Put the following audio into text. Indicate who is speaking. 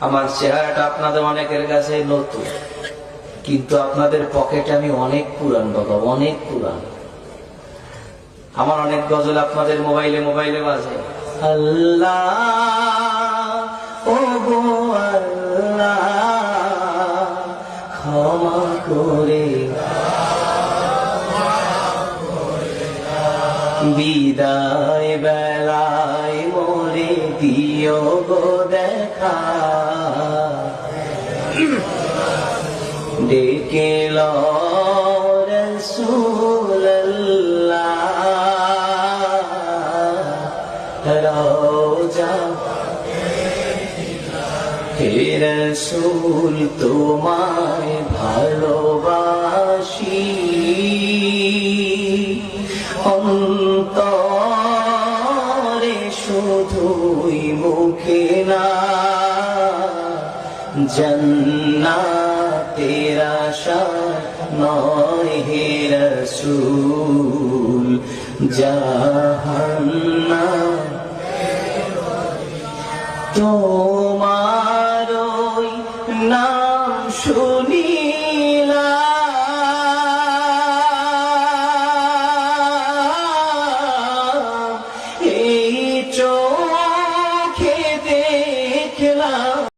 Speaker 1: আমার চেহারাটা আপনাদের অনেকের কাছে নতুন, কিন্তু আপনাদের পকেটে আমি অনেক পুরান বাবা, অনেক পুরান। আমার অনেক গজল আপনাদের মোবাইলে মোবাইলে বাজে। আল্লাহ ও গো আল্লাহ ক্ষমা করে বিদায় বেলায় মোরে দিও গো দেখা, ডেকে লো রাসূলুল্লাহ রওজা হে রাসূল তোমায় ভালোবাসি, অন্তরে শুধুই মুখে না, জান্নাতের আশা নয় হে রাসূল, জাহান্নাম তোমার